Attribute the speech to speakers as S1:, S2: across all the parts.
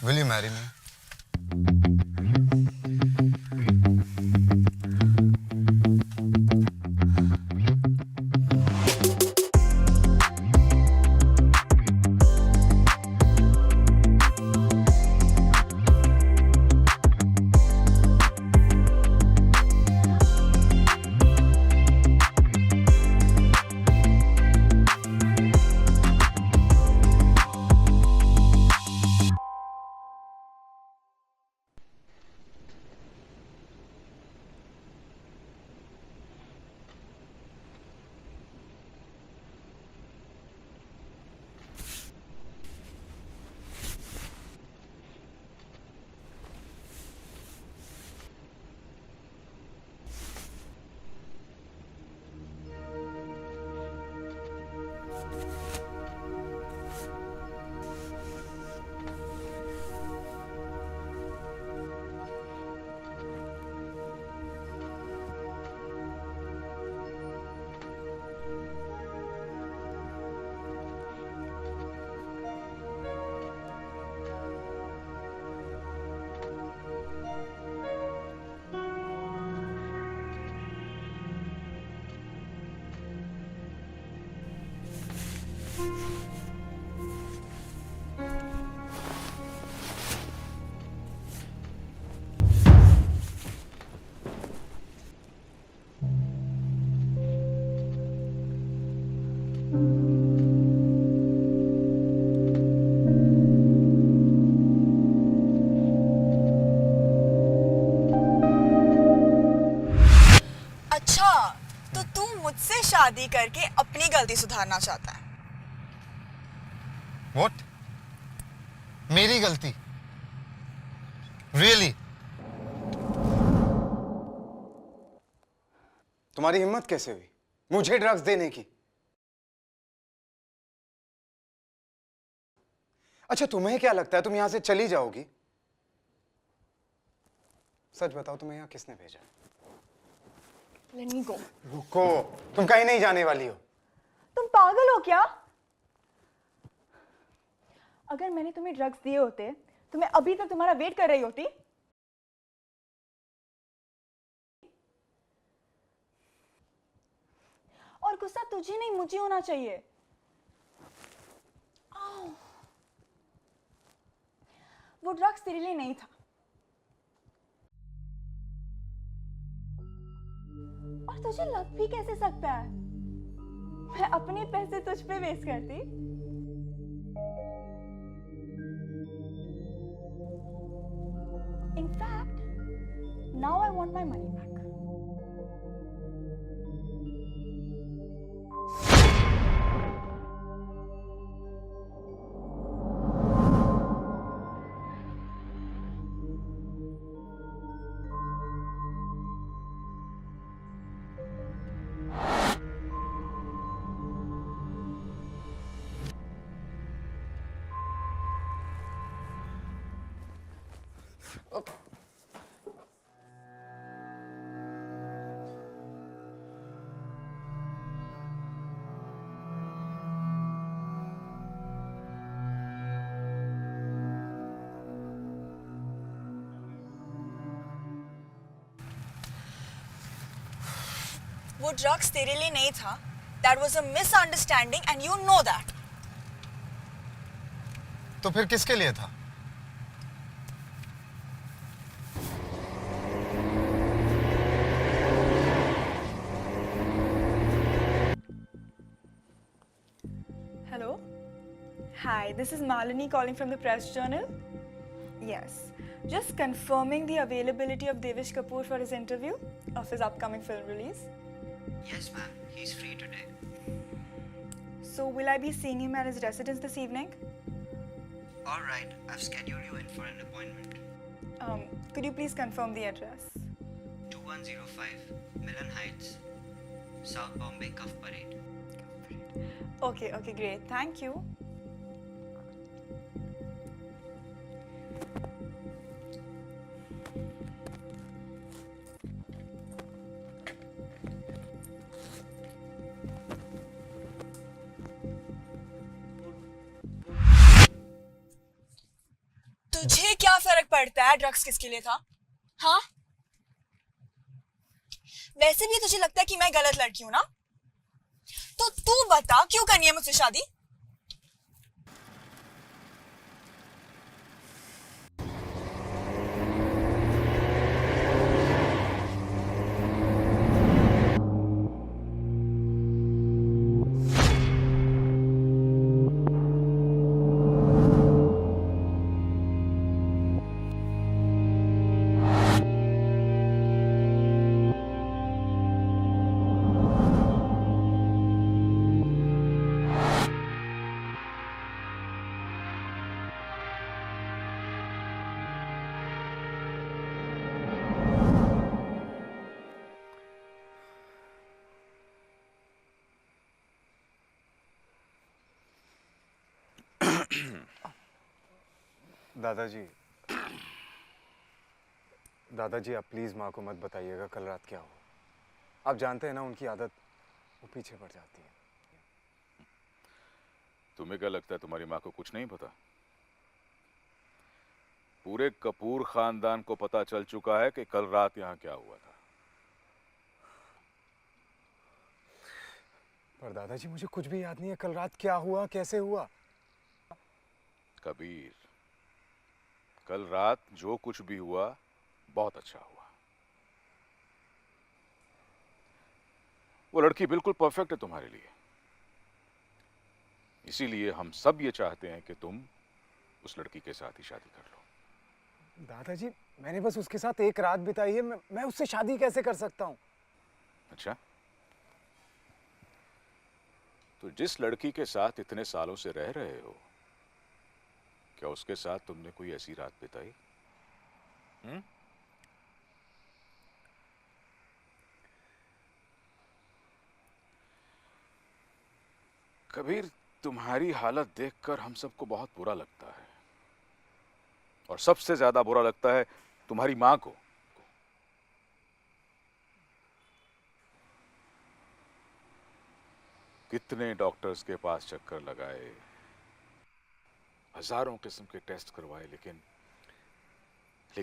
S1: Will you marry me?
S2: अच्छा, तो तू मुझसे शादी करके अपनी गलती सुधारना चाहता है?
S1: What? मेरी गलती? Really?
S3: तुम्हारी हिम्मत कैसे हुई मुझे ड्रग्स देने की? अच्छा, तुम्हें क्या लगता है तुम यहां से चली जाओगी? सच बताओ, तुम्हें यहां किसने भेजा?
S2: Let me go.
S3: रुको, तुम कहीं नहीं जाने वाली हो।
S2: तुम पागल हो क्या? अगर मैंने तुम्हें ड्रग्स दिए होते तो मैं अभी तक तुम्हारा वेट कर रही होती। और गुस्सा तुझे नहीं मुझे होना चाहिए। आओ। वो ड्रग्स तेरे लिए नहीं था। और तुझे लग भी कैसे सकता है? मैं अपने पैसे तुझ पे वेस्ट करती? In fact, now I want my money back. वो ड्रग्स तेरे लिए नहीं था. That was a misunderstanding and you know that.
S1: तो फिर किसके लिए था?
S2: Hello. Hi, this is Malini calling from the Press Journal. Yes, just confirming the availability of Devish Kapoor for his interview of his upcoming film release.
S4: Yes, ma'am. He's free today.
S2: So will I be seeing him at his residence this evening?
S4: All right. I've scheduled you in for an appointment.
S2: Could you please confirm the address?
S4: 2105 Milan Heights, South Bombay, Cuff Parade.
S2: Okay, great. Thank you. तुझे क्या फर्क पड़ता है drugs किसके लिए था? हाँ, वैसे भी तुझे लगता है कि मैं गलत लड़की हूं ना? तो तू बता क्यों करनी है मुझसे शादी?
S3: दादाजी, दादाजी आप प्लीज माँ को मत बताइएगा कल रात क्या हुआ। आप जानते हैं ना उनकी आदत, वो पीछे पड़ जाती है।
S5: तुम्हें क्या लगता है तुम्हारी माँ को कुछ नहीं पता? पूरे कपूर खानदान को पता चल चुका है कि कल रात यहाँ क्या हुआ था।
S3: पर दादाजी मुझे कुछ भी याद नहीं है, कल रात क्या हुआ, कैसे हुआ।
S5: कबीर, कल रात जो कुछ भी हुआ बहुत अच्छा हुआ। वो लड़की बिल्कुल परफेक्ट है तुम्हारे लिए। इसीलिए हम सब ये चाहते हैं कि तुम उस लड़की के साथ ही शादी कर लो।
S3: दादाजी मैंने बस उसके साथ एक रात बिताई है, मैं उससे शादी कैसे कर सकता हूँ।
S5: अच्छा, तो जिस लड़की के साथ इतने सालों से रह रहे हो, क्या उसके साथ तुमने कोई ऐसी रात बिताई? कबीर, तुम्हारी हालत देखकर हम सबको बहुत बुरा लगता है, और सबसे ज्यादा बुरा लगता है तुम्हारी मां को। कितने डॉक्टर्स के पास चक्कर लगाए, हजारों किस्म के टेस्ट करवाए, लेकिन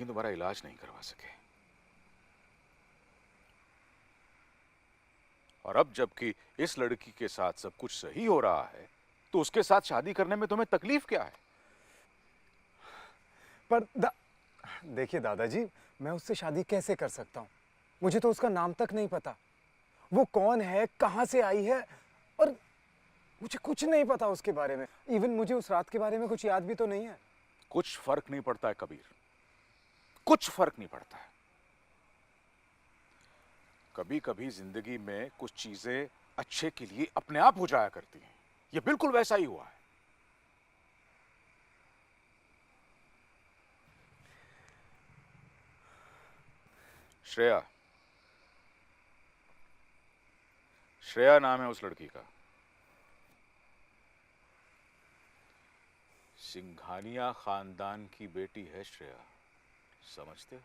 S5: तुम्हारा इलाज नहीं करवा सके। और अब जबकि इस लड़की के साथ सब कुछ सही हो रहा है, तो उसके साथ शादी करने में तुम्हें तकलीफ क्या है?
S3: पर देखिए दादाजी, मैं उससे शादी कैसे कर सकता हूँ। मुझे तो उसका नाम तक नहीं पता, वो कौन है, कहाँ से आई है, और मुझे कुछ नहीं पता उसके बारे में। इवन मुझे उस रात के बारे में कुछ याद भी तो नहीं है।
S5: कुछ फर्क नहीं पड़ता है कबीर, कुछ फर्क नहीं पड़ता है। कभी कभी जिंदगी में कुछ चीजें अच्छे के लिए अपने आप हो जाया करती हैं। यह बिल्कुल वैसा ही हुआ है। श्रेया, श्रेया नाम है उस लड़की का। सिंघानिया खानदान की बेटी है श्रेया, समझते हो?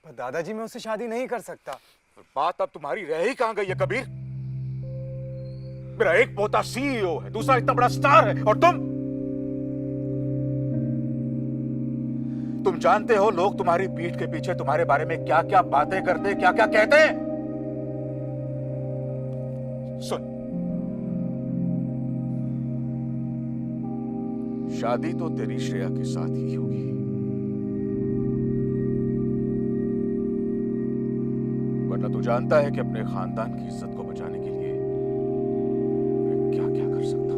S3: पर दादाजी मैं उससे शादी नहीं कर सकता।
S5: और बात अब तुम्हारी रह ही कहां गई है कबीर? मेरा एक पोता सीईओ है, दूसरा इतना बड़ा स्टार है, और तुम जानते हो लोग तुम्हारी पीठ के पीछे तुम्हारे बारे में क्या क्या बातें करते, क्या क्या कहते हैं। सुन, शादी तो तेरी श्रेया के साथ ही होगी, वरना तू जानता है कि अपने खानदान की इज्जत को बचाने के लिए मैं क्या क्या कर सकता हूं।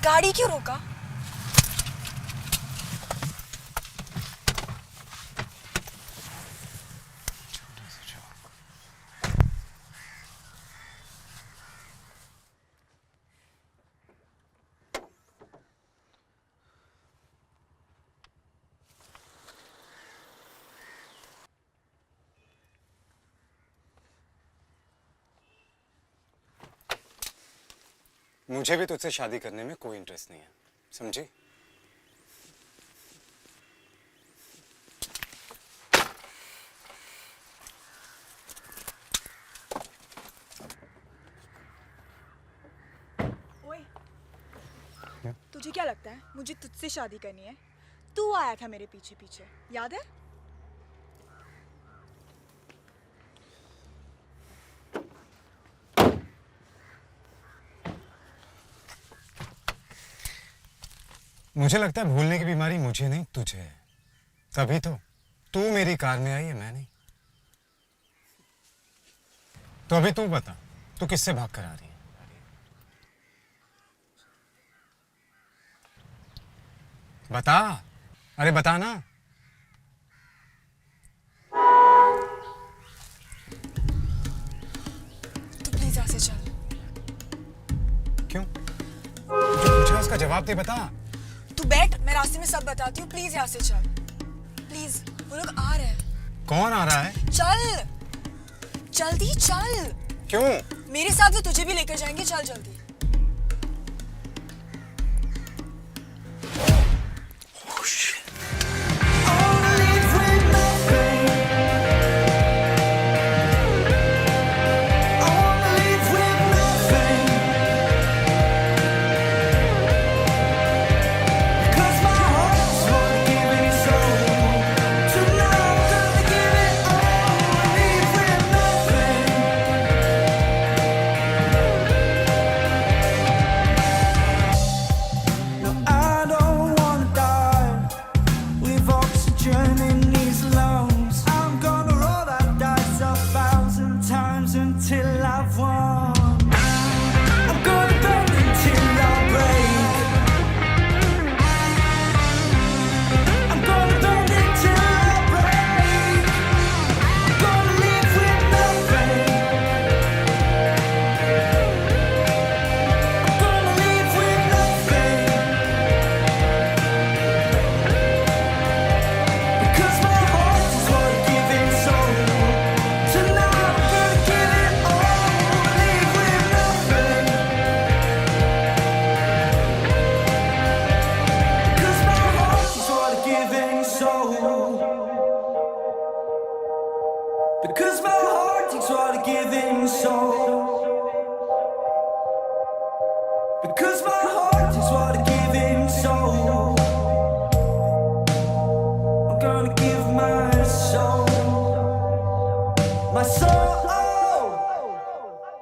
S2: गाड़ी क्यों रोका?
S3: मुझे भी तुझसे शादी करने में कोई इंटरेस्ट नहीं है, समझी?
S2: ओए, तुझे क्या लगता है मुझे तुझसे शादी करनी है? तू आया था मेरे पीछे पीछे, याद है?
S3: मुझे लगता है भूलने की बीमारी मुझे नहीं तुझे है। तभी तो तू मेरी कार में आई है, मैं नहीं। तो अभी तू बता, तू किससे भाग कर आ रही है? बता, अरे बता ना।
S2: तू प्लीज यहाँ से चल।
S3: क्यों? जो पूछा उसका जवाब दे, बता।
S2: तू बैठ, मैं रास्ते में सब बताती हूँ। प्लीज यहाँ से चल, प्लीज। वो लोग आ रहे हैं।
S3: कौन आ रहा है?
S2: चल, जल्दी चल।
S3: क्यों?
S2: मेरे साथ वो तुझे भी लेकर जाएंगे, चल जल्दी।
S6: Until I've won, I'm gonna burn until I break. I'm gonna burn until I break. I'm gonna live with nothing. I'm gonna live with nothing. Because my heart is what I give it so. Tonight I'm gonna give it all, live with nothing. Because my heart is what I give it so. Because my heart is what I give it so. Because my heart is what I give it so. I'm gonna give my soul, my soul.